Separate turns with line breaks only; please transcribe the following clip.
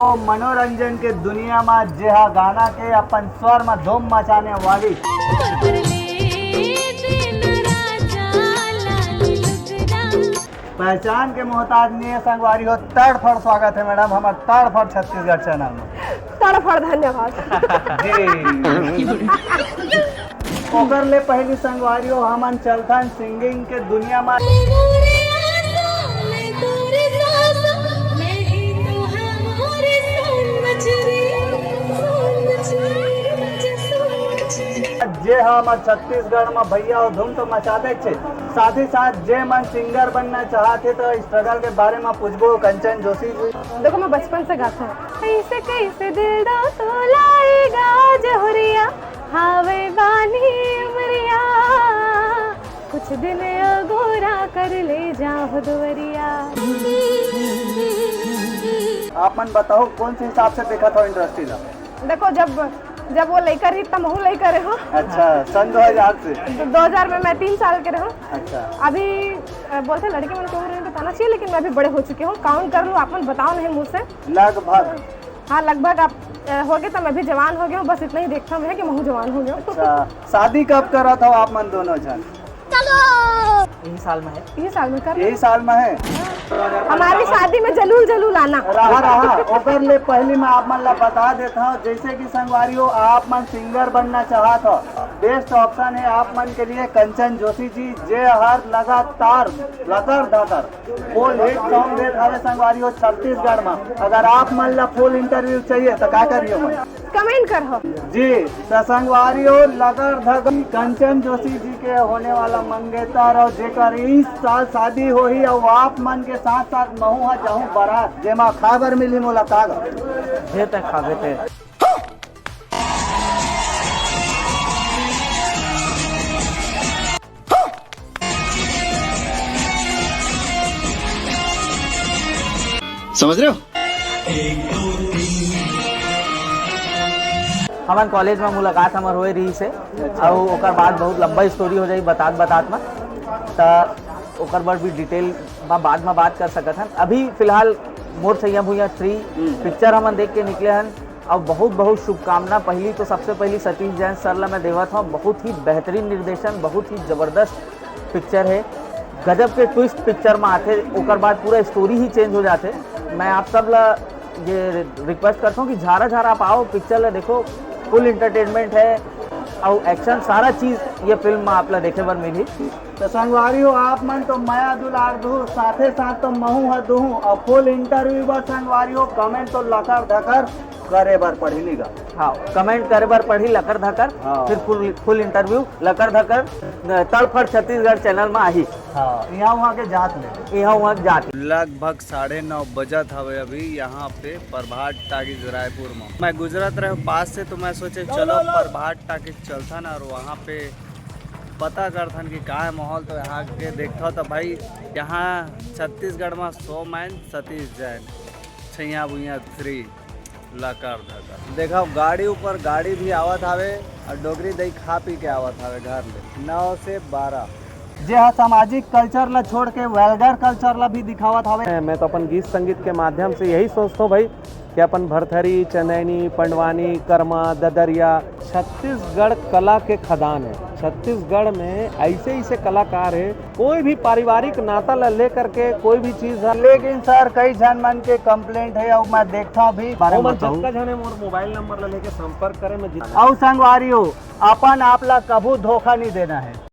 तो मनोरंजन के दुनिया में जेहा गाना के अपन स्वर में धूम मचाने वाली पहचान के मोहताज नहीं है संगवारी हो। तड़फड़ स्वागत है मैडम हमारे तड़फड़ छत्तीसगढ़ चैनल में।
तड़फड़ धन्यवाद।
ओकर ले पहली संगवारी हो हमन चलथन सिंगिंग के दुनिया में। जे हमार छत्तीसगढ़ में भैया और धूम तो मचा दे छे, साथ ही साथ जे मन सिंगर बनना चाहते तो स्ट्रगल के बारे में पूछबो कंचन जोशी जी।
देखो मैं बचपन से गाता हूँ, कैसे कैसे दिल दो तो लाएगा जहुरिया हावे बानी उमरिया कुछ दिन अगोरा कर ले जाओ दुवरिया।
आप मन बताओ कौन से हिसाब से देखा था इंडस्ट्री का?
देखो जब वो लेकर ही तब महू लेकर हो।
अच्छा, सन 2000 से?
2000 में मैं 3 साल के रहूँ।
अच्छा,
अभी बोलते लड़के मन की उम्र नहीं बताना चाहिए, लेकिन मैं अभी बड़े हो चुके हूँ। काउंट कर लो, आपन बताओ नहीं मुझसे।
लगभग?
हाँ लगभग आप हो गए तो मैं भी जवान हो गया हूँ, बस इतना ही देखता हूँ कि महू जवान हो गया हूँ।
अच्छा, शादी कब करा था आप मन दोनों जन?
यही साल में है।
यही साल में कर
यही साल में है।
हमारी शादी में जलूल आना
रहा ओकर ले पहली मैं आप मन ला बता देता हूँ, जैसे कि संगवारी हो आप मन सिंगर बनना चाहत हो, बेस्ट ऑप्शन है आप मन के लिए कंचन जोशी जी, जे हर लगातार लकर धकर फुल हिट सॉन्ग देत हवे संगवारी हो छत्तीसगढ़ में। अगर आप मन ला फुल इंटरव्यू चाहिए तो क्या करियो मन
कमेंट कर हो
जी। तो संगवारी हो लकर धकर कंचन जोशी जी के होने वाला मंगेतर और जेकर इस साल शादी हो ही और आप मन के साथ साथ महू हा जाऊं बारात जेमा खाबर मिली मोला कागज
जे तक खावे थे।
समझ रहे हो?
हमारे कॉलेज में मुलाकात हमार होए रही से और ओकर बाद बहुत लंबा स्टोरी हो जाई बतात में, तो ओकर बाद भी डिटेल में बाद में बात कर सकत हन। अभी फिलहाल मोर छैया भुइया 3 पिक्चर हमन देख के निकले हन और बहुत बहुत शुभकामना। पहली तो सबसे पहली सतीश जैन सर ला मैं देवत हूँ, बहुत ही बेहतरीन निर्देशन, बहुत ही ज़बरदस्त पिक्चर है, गजब के ट्विस्ट पिक्चर में आते, ओकर बाद पूरा स्टोरी ही चेंज हो जाते। मैं आप सब ला ये रिक्वेस्ट करता हूँ कि झारा आप आओ पिक्चर ला देखो, फुल इंटरटेनमेंट है और एक्शन सारा चीज़ ये फिल्म में आप ला देखे बर मिली।
तो संगवारी हो आप मन तो माया दुलार दू साथे साथ तो महू हा दूँ और फुल इंटरव्यू बर संगवारी हो कमेंट तो लकर धकर करे बर पढ़ी लीगा।
हाँ, कमेंट करे बर पढ़ी लकर धकर।
हाँ।
फिर फुल इंटरव्यू लकर धकर तड़फड़ छत्तीसगढ़ चैनल में आई।
हाँ, यहाँ वहाँ के जात में
यहाँ वहाँ जात
लगभग 9:30 बजत हवे अभी यहाँ पे प्रभात टाकीज रायपुर में। मैं गुजरत रहे पास से तो मैं सोचे चलो प्रभात टाकीज चलथन और वहाँ पे पता करथन कि का है माहौल। तो यहाँ के देखता तो भाई यहाँ छत्तीसगढ़ में 100 मैन सतीश जैन छैया भुइया 3 लकर धकर देखा गाड़ी ऊपर गाड़ी भी आवत हवे और डोगरी दही खा पी के आवत हवे घर ले 9 से 12। जे हाँ सामाजिक कल्चर ला छोड़ के वेलगर कल्चर ला भी दिखावत हवे।
मैं तो अपन गीत संगीत के माध्यम से यही सोचता हूँ भाई कि अपन भरथरी, चंदैनी, पंडवानी, कर्मा, ददरिया छत्तीसगढ़ कला के खदान है। छत्तीसगढ़ में ऐसे ऐसे कलाकार है, कोई भी पारिवारिक नाता ला लेकर के कोई भी चीज है।
लेकिन सर कई जन मन के कंप्लेंट है और मैं देखता हूँ भी बारे में
जिसका जने मोर मोबाइल नंबर ला लेके संपर्क करे मैं
और संगवारी हो अपन आप ला कभू धोखा नहीं देना है।